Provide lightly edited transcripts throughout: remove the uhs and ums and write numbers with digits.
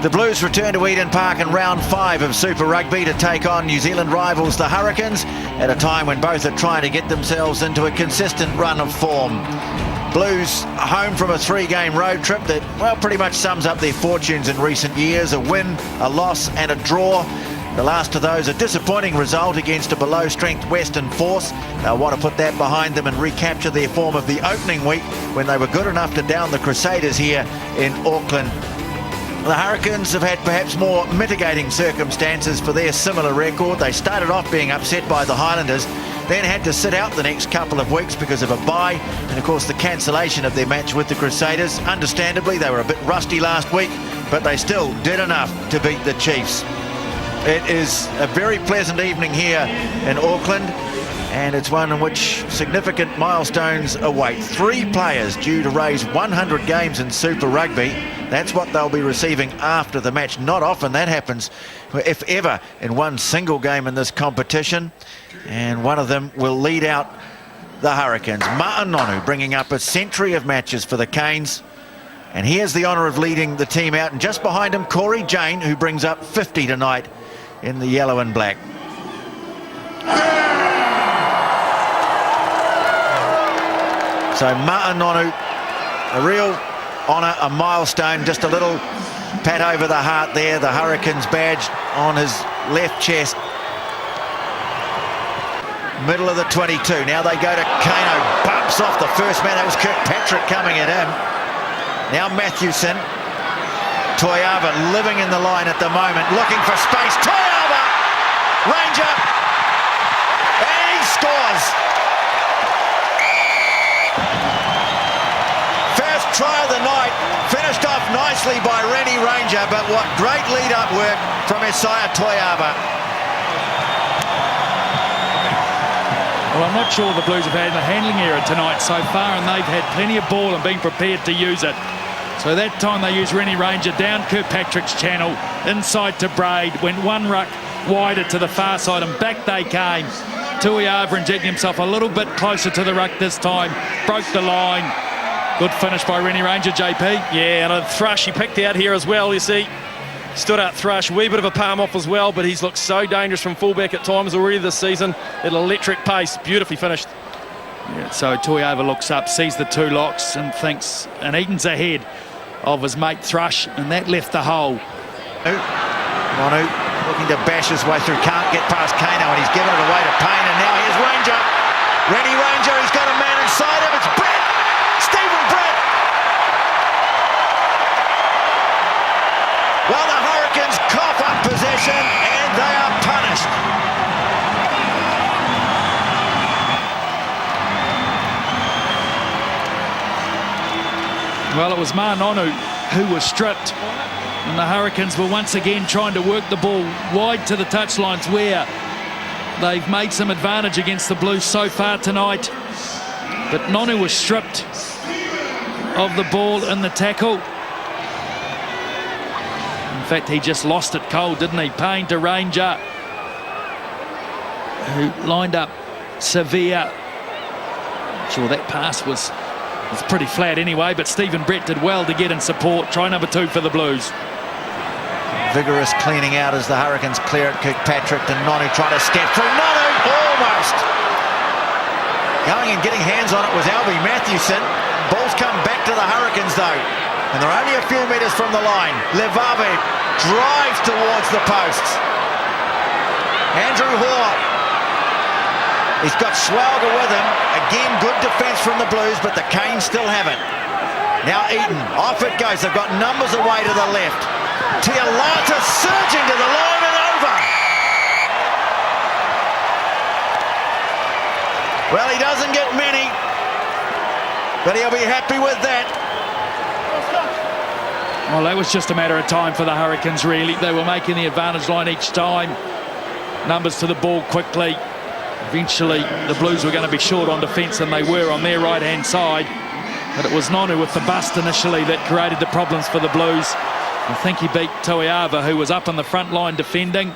The Blues return to Eden Park in round 5 of Super Rugby to take on New Zealand rivals the Hurricanes at a time when both are trying to get themselves into a consistent run of form. Blues home from a 3-game road trip that, well, pretty much sums up their fortunes in recent years. A win, a loss and a draw. The last of those a disappointing result against a below-strength Western force. They'll want to put that behind them and recapture their form of the opening week when they were good enough to down the Crusaders here in Auckland. The Hurricanes have had perhaps more mitigating circumstances for their similar record. They started off being upset by the Highlanders, then had to sit out the next couple of weeks because of a bye and of course the cancellation of their match with the Crusaders. Understandably, they were a bit rusty last week, but they still did enough to beat the Chiefs. It is a very pleasant evening here in Auckland, and it's one in which significant milestones await. 3 players due to raise 100 games in Super Rugby. That's what they'll be receiving after the match. Not often that happens, if ever, in one single game in this competition. And one of them will lead out the Hurricanes. Ma'a Nonu bringing up a century of matches for the Canes. And he has the honour of leading the team out. And just behind him, Cory Jane, who brings up 50 tonight in the yellow and black. So Ma'a Nonu, a real honour, a milestone, just a little pat over the heart there. The Hurricanes badge on his left chest. Middle of the 22. Now they go to Kano. Bumps off the first man. That was Kirkpatrick coming at him. Now Mathewson. Toiava living in the line at the moment, looking for space. Toiava! Ranger! And he scores! First try of the night, finished off nicely by Rennie Ranger, but what great lead-up work from Isaiah Toiava. Well, I'm not sure the Blues have had a handling error tonight so far, and they've had plenty of ball and been prepared to use it. So that time they used Rennie Ranger down Kirkpatrick's channel, inside to Braid, went one ruck wider to the far side, and back they came. Toiava injecting himself a little bit closer to the ruck this time, broke the line. Good finish by Rennie Ranger, JP. Yeah, and a thrush he picked out here as well, you see. Stood out thrush, wee bit of a palm off as well, but he's looked so dangerous from fullback at times already this season. At electric pace, beautifully finished. Yeah, so Toiava looks up, sees the 2 locks and thinks, and Eaton's ahead of his mate Thrush, and that left the hole. Nonu looking to bash his way through, can't get past Kano, and he's given it away to Payne, and now here's Ranger. Rennie Ranger, he's got a man inside him, it's Brett! Stephen Brett! Well, the Hurricanes cough up possession, and they are punished. Well, it was Ma'a Nonu who was stripped, and the Hurricanes were once again trying to work the ball wide to the touchlines, where they've made some advantage against the Blues so far tonight. But Nonu was stripped of the ball in the tackle. In fact, he just lost it cold, didn't he? Payne to Ranger, who lined up severe. Sure, that pass was pretty flat anyway, but Stephen Brett did well to get in support. Try number 2 for the Blues. Vigorous cleaning out as the Hurricanes clear it. Kirkpatrick and Nonu trying to step through. Nonu almost going and getting hands on it was Albie Mathewson. Ball's come back to the Hurricanes though, and they're only a few metres from the line. Levave drives towards the posts. Andrew Hore, he's got Swelger with him. Again, good defence from the Blues, but the Canes still have it. Now Eaton, off it goes. They've got numbers away to the left. Tialata surging to the line and over. Well, he doesn't get many, but he'll be happy with that. Well, that was just a matter of time for the Hurricanes, really. They were making the advantage line each time. Numbers to the ball quickly. Eventually, the Blues were going to be short on defence, and they were on their right-hand side. But it was Nonu with the bust initially that created the problems for the Blues. I think he beat Toiava, who was up on the front line defending.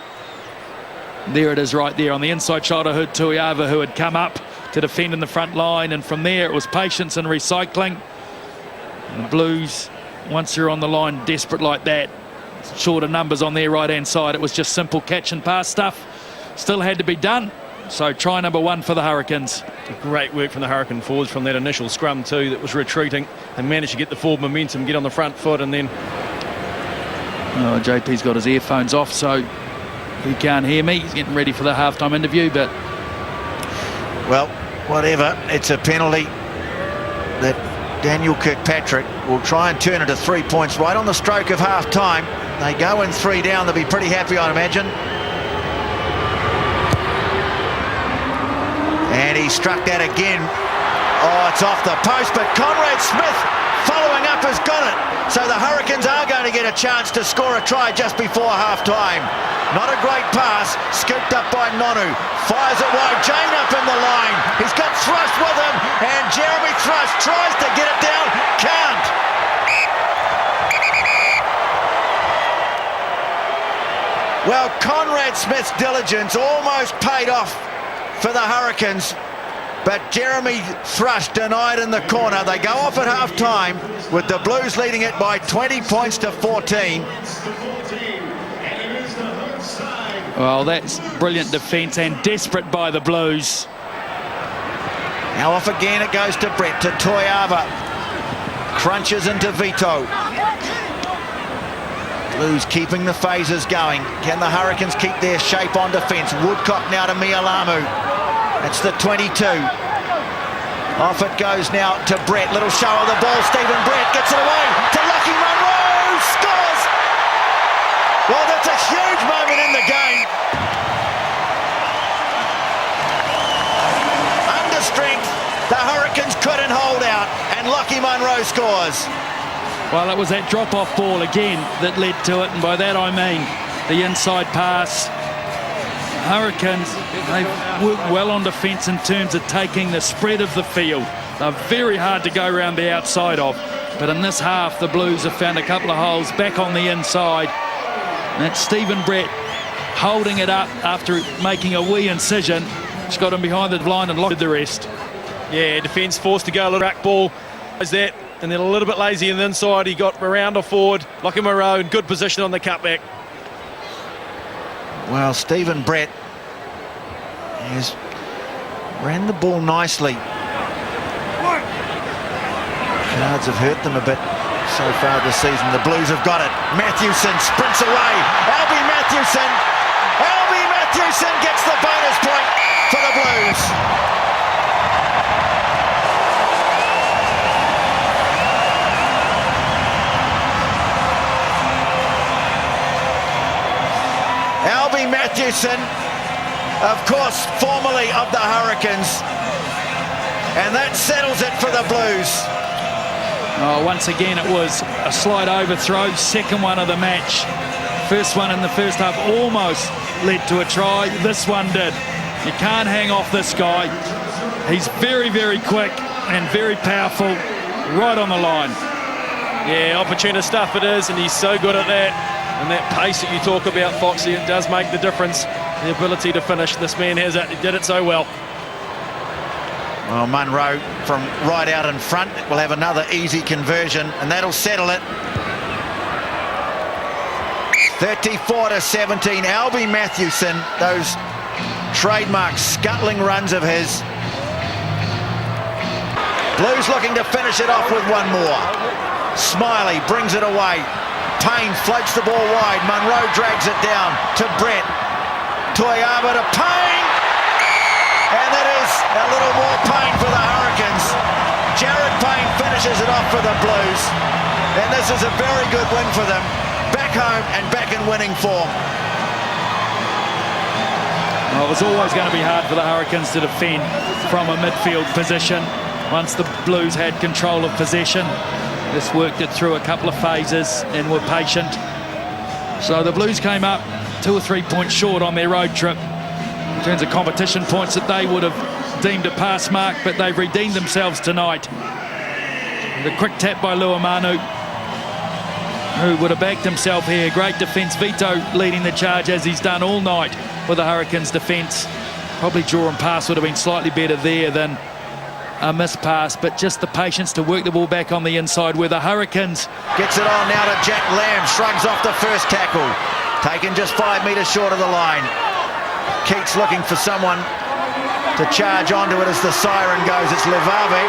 There it is right there on the inside shoulder. Heard Toiava, who had come up to defend in the front line, and from there it was patience and recycling. And the Blues, once you're on the line desperate like that, shorter numbers on their right-hand side. It was just simple catch and pass stuff. Still had to be done. So try number 1 for the Hurricanes. Great work from the Hurricane forwards from that initial scrum too that was retreating, and managed to get the forward momentum, get on the front foot, and then... Oh, JP's got his earphones off, so he can't hear me. He's getting ready for the halftime interview, but... Well, whatever. It's a penalty that Daniel Kirkpatrick will try and turn into 3 points right on the stroke of half-time. They go in 3 down. They'll be pretty happy, I'd imagine. And he struck that again. Oh, it's off the post, but Conrad Smith following up has got it. So the Hurricanes are going to get a chance to score a try just before half-time. Not a great pass, scooped up by Nonu. Fires it wide, Jane up in the line. He's got Thrust with him, and Jeremy Thrust tries to get it down, can't. Well, Conrad Smith's diligence almost paid off for the Hurricanes, but Jeremy Thrust denied in the corner. They go off at half-time with the Blues leading it by 20 points to 14. Well, that's brilliant defence and desperate by the Blues. Now off again it goes to Brett, to Toiava. Crunches into Vito. Blues keeping the phases going. Can the Hurricanes keep their shape on defence? Woodcock now to Mialamu. That's the 22. Off it goes now to Brett. Little show of the ball. Stephen Brett gets it away to Lucky Munro. Scores! Well, that's a huge moment in the game. Under strength, the Hurricanes couldn't hold out, and Lucky Munro scores. Well, it was that drop-off ball again that led to it, and by that I mean the inside pass. Hurricanes, they've worked well on defence in terms of taking the spread of the field. They're very hard to go around the outside of, but in this half the Blues have found a couple of holes back on the inside. And that's Stephen Brett holding it up after making a wee incision. He's got him behind the line and locked the rest. Yeah, defence forced to go a little back ball. Is that, and then a little bit lazy on the inside. He got around or forward. Lucky Munro in good position on the cutback. Well, Stephen Brett has ran the ball nicely. Cards have hurt them a bit so far this season. The Blues have got it. Matthewson sprints away. Albie Matthewson gets the bonus point for the Blues. Albie Matthewson, of course, formerly of the Hurricanes, and that settles it for the Blues. Oh, once again, it was a slight overthrow, second one of the match. First one in the first half almost led to a try. This one did. You can't hang off this guy. He's very, very quick and very powerful, right on the line. Yeah, opportunist stuff it is, and he's so good at that. And that pace that you talk about, Foxy, it does make the difference. The ability to finish. This man has it. He did it so well. Well, Munro from right out in front will have another easy conversion, and that'll settle it. 34-17. Albie Matthewson, those trademark scuttling runs of his. Blues looking to finish it off with one more. Smiley brings it away. Payne floats the ball wide. Munro drags it down to Brett. Toiava to Payne. And that is a little more Payne for the Hurricanes. Jared Payne finishes it off for the Blues. And this is a very good win for them. Back home and back in winning form. Well, it was always going to be hard for the Hurricanes to defend from a midfield position once the Blues had control of possession. Just worked it through a couple of phases and were patient. So the Blues came up 2 or 3 points short on their road trip in terms of competition points that they would have deemed a pass mark, but they've redeemed themselves tonight. The quick tap by Luamanu, who would have backed himself here. Great defence. Vito leading the charge as he's done all night for the Hurricanes defence. Probably draw and pass would have been slightly better there than a missed pass, but just the patience to work the ball back on the inside where the Hurricanes. Gets it on now to Jack Lamb, shrugs off the first tackle. Taken just 5 metres short of the line. Keats looking for someone to charge onto it as the siren goes. It's Levave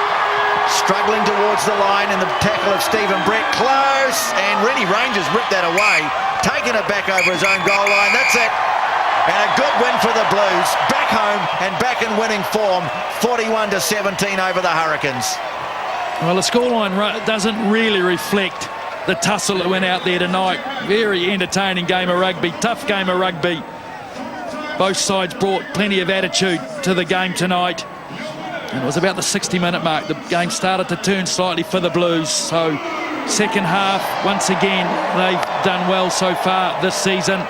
struggling towards the line in the tackle of Stephen Brett. Close, and Rennie Rangers ripped that away. Taking it back over his own goal line. That's it. And a good win for the Blues. Back home and back in winning form. 41-17 over the Hurricanes. Well, the scoreline doesn't really reflect the tussle that went out there tonight. Very entertaining game of rugby, tough game of rugby. Both sides brought plenty of attitude to the game tonight. And it was about the 60-minute mark. The game started to turn slightly for the Blues. So second half, once again, they've done well so far this season.